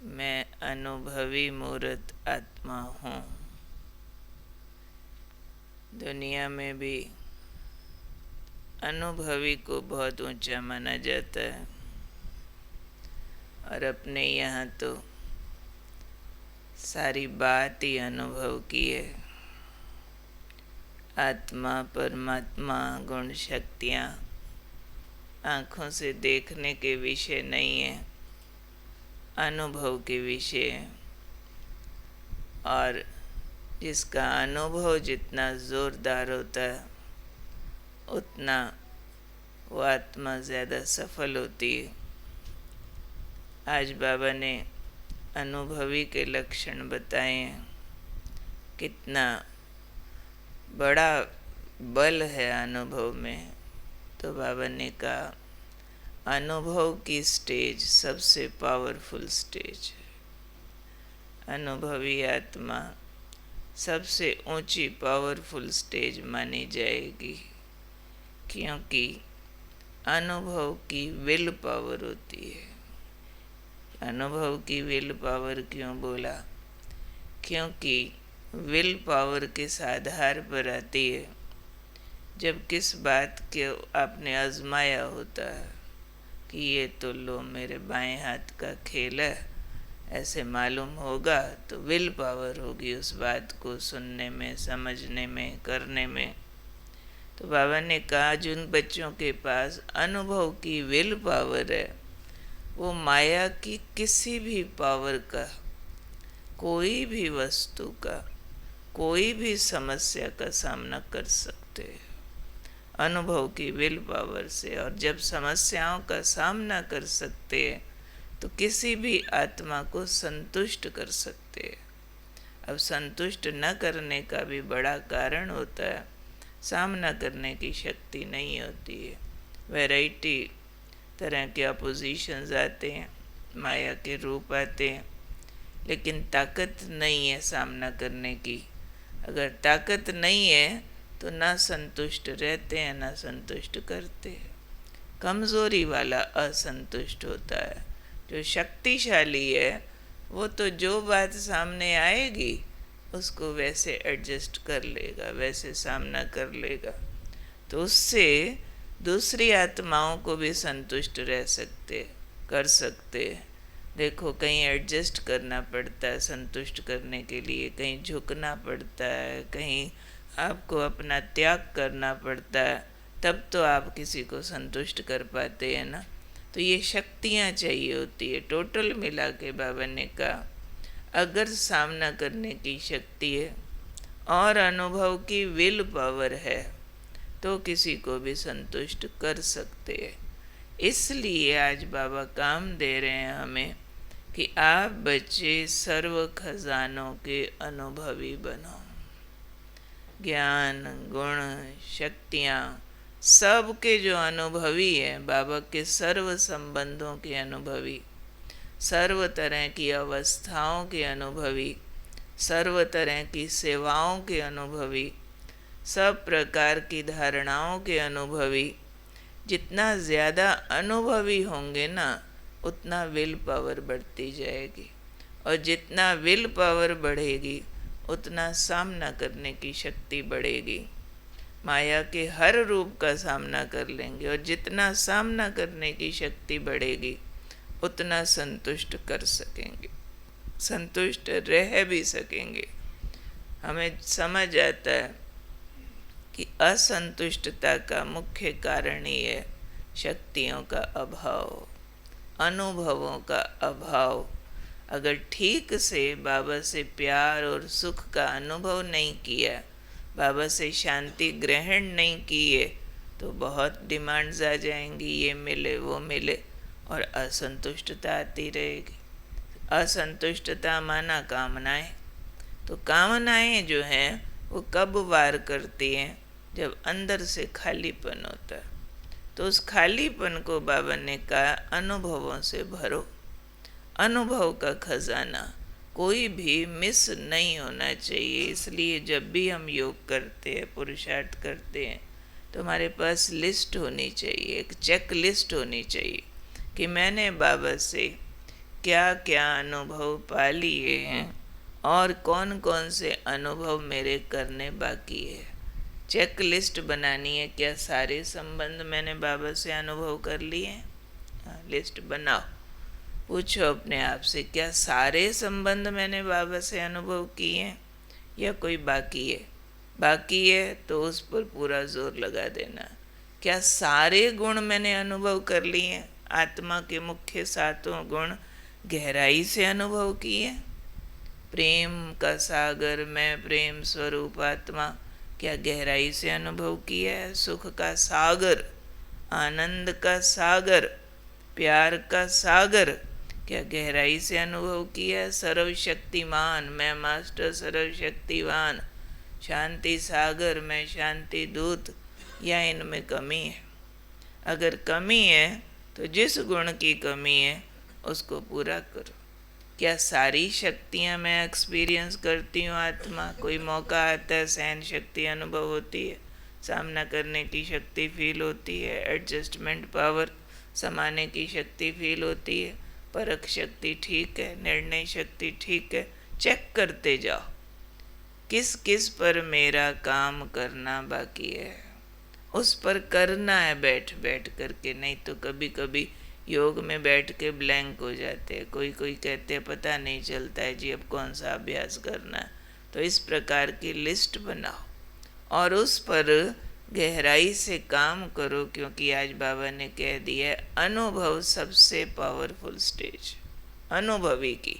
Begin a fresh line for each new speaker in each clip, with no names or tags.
मैं अनुभवी मूर्त आत्मा हूँ। दुनिया में भी अनुभवी को बहुत ऊंचा माना जाता है और अपने यहाँ तो सारी बात ही अनुभव की है। आत्मा, परमात्मा, गुण, शक्तियाँ आँखों से देखने के विषय नहीं है, अनुभव के विषय है। और जिसका अनुभव जितना जोरदार होता है उतना वो आत्मा ज़्यादा सफल होती है। आज बाबा ने अनुभवी के लक्षण बताए हैं। कितना बड़ा बल है अनुभव में। तो बाबा ने कहा अनुभव की स्टेज सबसे पावरफुल स्टेज है। अनुभवी आत्मा सबसे ऊंची पावरफुल स्टेज मानी जाएगी, क्योंकि अनुभव की विल पावर होती है। अनुभव की विल पावर क्यों बोला? क्योंकि विल पावर किस आधार पर आती है? जब किस बात के आपने आजमाया होता है कि ये तो लो मेरे बाएं हाथ का खेल है, ऐसे मालूम होगा, तो विल पावर होगी उस बात को सुनने में, समझने में, करने में। तो बाबा ने कहा जिन बच्चों के पास अनुभव की विल पावर है वो माया की किसी भी पावर का, कोई भी वस्तु का, कोई भी समस्या का सामना कर सकते हैं अनुभव की विल पावर से। और जब समस्याओं का सामना कर सकते हैं तो किसी भी आत्मा को संतुष्ट कर सकते हैं। अब संतुष्ट न करने का भी बड़ा कारण होता है, सामना करने की शक्ति नहीं होती है। वैरायटी तरह के अपोजिशंस आते हैं, माया के रूप आते हैं, लेकिन ताकत नहीं है सामना करने की। अगर ताकत नहीं है तो ना संतुष्ट रहते हैं ना संतुष्ट करते हैं। कमज़ोरी वाला असंतुष्ट होता है। जो शक्तिशाली है वो तो जो बात सामने आएगी उसको वैसे एडजस्ट कर लेगा, वैसे सामना कर लेगा। तो उससे दूसरी आत्माओं को भी संतुष्ट रह सकते, कर सकते। देखो कहीं एडजस्ट करना पड़ता है संतुष्ट करने के लिए, कहीं झुकना पड़ता है, कहीं आपको अपना त्याग करना पड़ता है, तब तो आप किसी को संतुष्ट कर पाते हैं ना। तो ये शक्तियाँ चाहिए होती है। टोटल मिला के बाबा ने कहा अगर सामना करने की शक्ति है और अनुभव की विल पावर है तो किसी को भी संतुष्ट कर सकते हैं। इसलिए आज बाबा काम दे रहे हैं हमें कि आप बच्चे सर्व खजानों के अनुभवी बनो। ज्ञान, गुण, शक्तियाँ सब के जो अनुभवी हैं, बाबा के सर्व संबंधों के अनुभवी, सर्व तरह की अवस्थाओं के अनुभवी, सर्व तरह की सेवाओं के अनुभवी, सब प्रकार की धारणाओं के अनुभवी। जितना ज़्यादा अनुभवी होंगे ना उतना विल पावर बढ़ती जाएगी, और जितना विल पावर बढ़ेगी उतना सामना करने की शक्ति बढ़ेगी। माया के हर रूप का सामना कर लेंगे, और जितना सामना करने की शक्ति बढ़ेगी उतना संतुष्ट कर सकेंगे, संतुष्ट रह भी सकेंगे। हमें समझ आता है कि असंतुष्टता का मुख्य कारण ही है शक्तियों का अभाव, अनुभवों का अभाव। अगर ठीक से बाबा से प्यार और सुख का अनुभव नहीं किया, बाबा से शांति ग्रहण नहीं किए, तो बहुत डिमांड्स आ जाएंगी, ये मिले वो मिले, और असंतुष्टता आती रहेगी। असंतुष्टता माना कामनाएं। तो कामनाएं जो हैं वो कब वार करती हैं? जब अंदर से खालीपन होता है। तो उस खालीपन को बाबा ने कहा अनुभवों से भरो। अनुभव का खजाना कोई भी मिस नहीं होना चाहिए। इसलिए जब भी हम योग करते हैं, पुरुषार्थ करते हैं, तो हमारे पास लिस्ट होनी चाहिए, एक चेक लिस्ट होनी चाहिए कि मैंने बाबा से क्या क्या अनुभव पा लिए हैं और कौन कौन से अनुभव मेरे करने बाकी है। चेक लिस्ट बनानी है, क्या सारे संबंध मैंने बाबा से अनुभव कर लिए हैं? लिस्ट बनाओ, पूछो अपने आप से, क्या सारे संबंध मैंने बाबा से अनुभव किए हैं या कोई बाकी है? बाकी है तो उस पर पूरा जोर लगा देना। क्या सारे गुण मैंने अनुभव कर लिए हैं? आत्मा के मुख्य सातों गुण गहराई से अनुभव किए। प्रेम का सागर मैं प्रेम स्वरूप आत्मा, क्या गहराई से अनुभव किया है? सुख का सागर, आनंद का सागर, प्यार का सागर, क्या गहराई से अनुभव किया है? सर्वशक्तिमान मैं मास्टर सर्वशक्तिवान, शांति सागर मैं शांति दूत, या इनमें कमी है? अगर कमी है तो जिस गुण की कमी है उसको पूरा करो। क्या सारी शक्तियाँ मैं एक्सपीरियंस करती हूँ आत्मा? कोई मौका आता है सहन शक्ति अनुभव होती है, सामना करने की शक्ति फील होती है, एडजस्टमेंट पावर समाने की शक्ति फील होती है, परख शक्ति ठीक है, निर्णय शक्ति ठीक है। चेक करते जाओ किस किस पर मेरा काम करना बाकी है, उस पर करना है बैठ बैठ करके। नहीं तो कभी कभी योग में बैठ के ब्लैंक हो जाते हैं। कोई कोई कहते हैं पता नहीं चलता है जी अब कौन सा अभ्यास करना है। तो इस प्रकार की लिस्ट बनाओ और उस पर गहराई से काम करो, क्योंकि आज बाबा ने कह दिया है अनुभव सबसे पावरफुल स्टेज। अनुभवी की,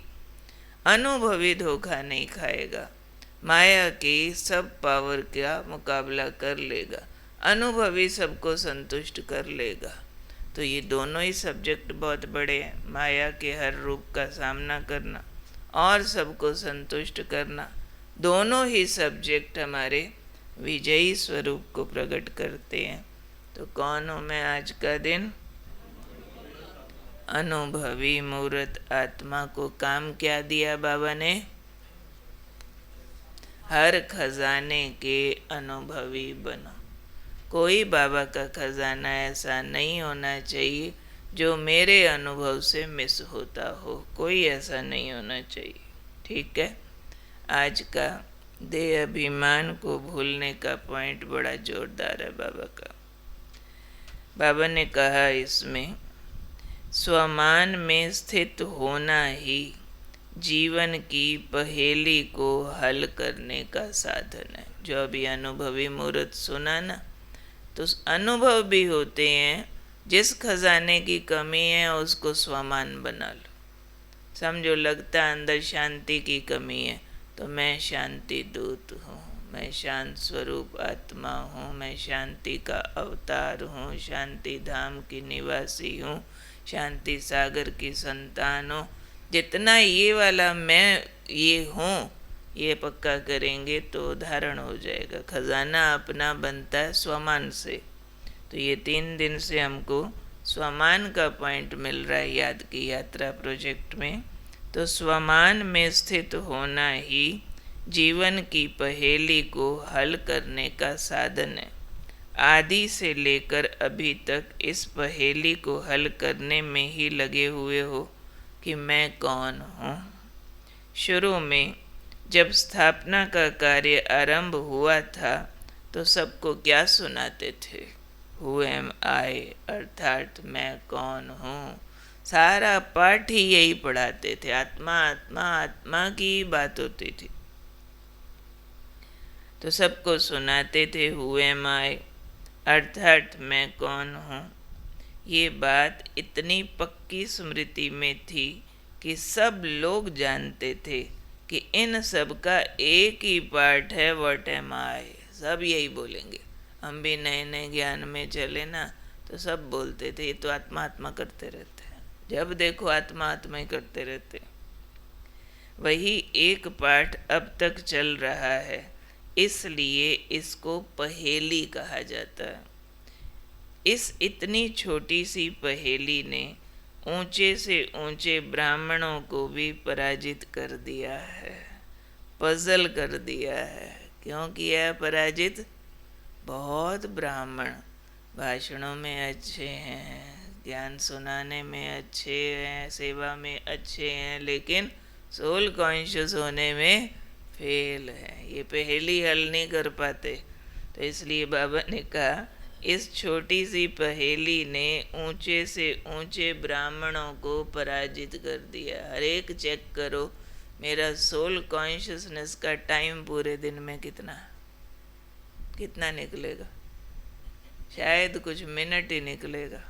अनुभवी धोखा नहीं खाएगा, माया की सब पावर का मुकाबला कर लेगा, अनुभवी सबको संतुष्ट कर लेगा। तो ये दोनों ही सब्जेक्ट बहुत बड़े हैं, माया के हर रूप का सामना करना और सबको संतुष्ट करना। दोनों ही सब्जेक्ट हमारे विजयी स्वरूप को प्रकट करते हैं। तो कौन हूँ मैं आज का दिन? अनुभवी मूर्त आत्मा को काम क्या दिया बाबा ने? हर खजाने के अनुभवी बनो। कोई बाबा का खजाना ऐसा नहीं होना चाहिए जो मेरे अनुभव से मिस होता हो, कोई ऐसा नहीं होना चाहिए। ठीक है, आज का देह अभिमान को भूलने का पॉइंट बड़ा जोरदार है बाबा का। बाबा ने कहा इसमें स्वमान में स्थित होना ही जीवन की पहेली को हल करने का साधन है। जो अभी अनुभवी मूर्त सुना ना, तो अनुभव भी होते हैं। जिस खजाने की कमी है उसको स्वमान बना लो। समझो लगता अंदर शांति की कमी है, तो मैं शांति दूत हूँ, मैं शांत स्वरूप आत्मा हूँ, मैं शांति का अवतार हूँ, शांति धाम की निवासी हूँ, शांति सागर की संतान हूँ। जितना ये वाला मैं ये हूँ ये पक्का करेंगे तो धारण हो जाएगा। खजाना अपना बनता है स्वमान से। तो ये 3 दिन से हमको स्वमान का पॉइंट मिल रहा है याद की यात्रा प्रोजेक्ट में। तो स्वमान में स्थित होना ही जीवन की पहेली को हल करने का साधन है। आदि से लेकर अभी तक इस पहेली को हल करने में ही लगे हुए हो कि मैं कौन हूँ। शुरू में जब स्थापना का कार्य आरंभ हुआ था तो सबको क्या सुनाते थे? हु एम आई, अर्थात मैं कौन हूँ। सारा पाठ ही यही पढ़ाते थे, आत्मा आत्मा आत्मा की बात होती थी। तो सबको सुनाते थे हु एम आई, अर्थात मैं कौन हूँ। ये बात इतनी पक्की स्मृति में थी कि सब लोग जानते थे कि इन सब का एक ही पाठ है व्हाट एम आई। सब यही बोलेंगे। हम भी नए नए ज्ञान में चले ना तो सब बोलते थे ये तो आत्मा आत्मा करते रहते हैं, जब देखो आत्मा आत्मा ही करते रहते। वही एक पाठ अब तक चल रहा है, इसलिए इसको पहेली कहा जाता है। इस इतनी छोटी सी पहेली ने ऊंचे से ऊंचे ब्राह्मणों को भी पराजित कर दिया है, पजल कर दिया है। क्यों किया है पराजित? बहुत ब्राह्मण भाषणों में अच्छे हैं, ज्ञान सुनाने में अच्छे हैं, सेवा में अच्छे हैं, लेकिन सोल कॉन्शियस होने में फेल है। ये पहेली हल नहीं कर पाते। तो इसलिए बाबा ने कहा इस छोटी सी पहेली ने ऊंचे से ऊंचे ब्राह्मणों को पराजित कर दिया। हर एक चेक करो मेरा सोल कॉन्शियसनेस का टाइम पूरे दिन में कितना निकलेगा। शायद कुछ मिनट ही निकलेगा,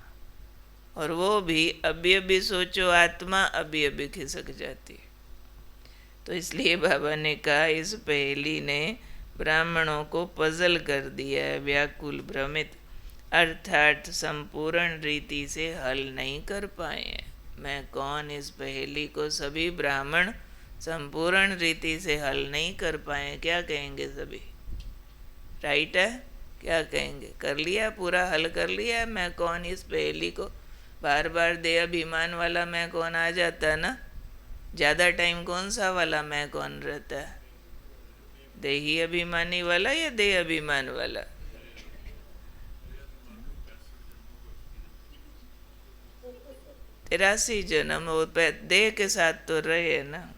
और वो भी अभी अभी सोचो, आत्मा अभी अभी खिसक जाती। तो इसलिए बाबा ने कहा इस पहेली ने ब्राह्मणों को पजल कर दिया है, व्याकुल भ्रमित, अर्थात संपूर्ण रीति से हल नहीं कर पाए हैं। मैं कौन, इस पहेली को सभी ब्राह्मण संपूर्ण रीति से हल नहीं कर पाए। क्या कहेंगे सभी? राइट है? क्या कहेंगे? कर लिया, पूरा हल कर लिया मैं कौन इस पहेली को। बार बार देह अभिमान वाला मैं कौन आ जाता ना। ज़्यादा टाइम कौन सा वाला मैं कौन रहता है? देही अभिमानी वाला या देह अभिमान वाला? तिरासी जन्म वो देह के साथ तो रहे ना।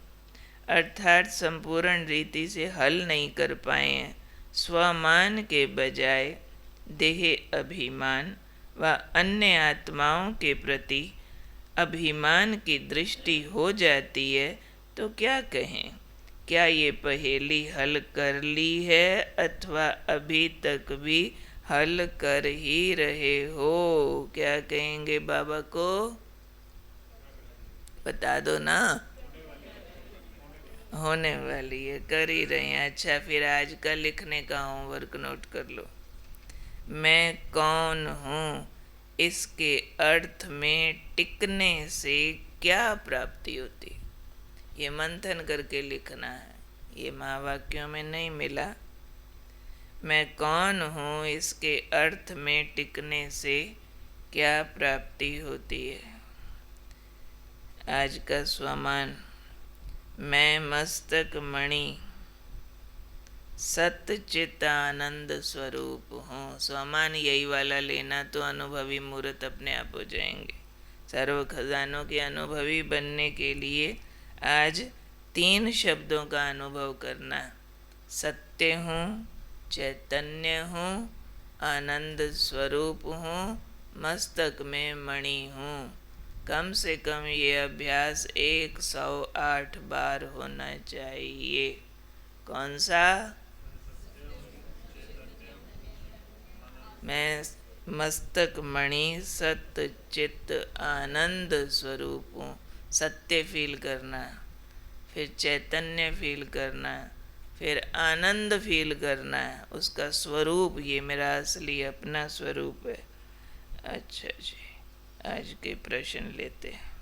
अर्थात संपूर्ण रीति से हल नहीं कर पाए हैं। स्वमान के बजाय देह अभिमान व अन्य आत्माओं के प्रति अभिमान की दृष्टि हो जाती है। तो क्या कहें? क्या ये पहेली हल कर ली है अथवा अभी तक भी हल कर ही रहे हो? क्या कहेंगे बाबा को? बता दो ना। होने वाली है, कर ही रहे हैं। अच्छा, फिर आज का लिखने का होमवर्क नोट कर लो। मैं कौन हूँ इसके अर्थ में टिकने से क्या प्राप्ति होती, ये मंथन करके लिखना है। ये महावाक्यों में नहीं मिला। मैं कौन हूँ इसके अर्थ में टिकने से क्या प्राप्ति होती है। आज का स्वमान, मैं मस्तक मणि सतचितानंद स्वरूप हूँ। स्वमान यही वाला लेना तो अनुभवी मूर्त अपने आप हो जाएंगे। सर्व खजानों के अनुभवी बनने के लिए आज 3 शब्दों का अनुभव करना। सत्य हूँ, चैतन्य हूँ, आनंद स्वरूप हूँ, मस्तक में मणि हूँ। कम से कम ये अभ्यास 108 बार होना चाहिए। कौन सा? मैं मस्तक मणि सत्य चित्त आनंद स्वरूप हूँ। सत्य फील करना, फिर चैतन्य फील करना, फिर आनंद फील करना है। उसका स्वरूप ये मेरा असली अपना स्वरूप है। अच्छा जी, आज के प्रश्न लेते हैं।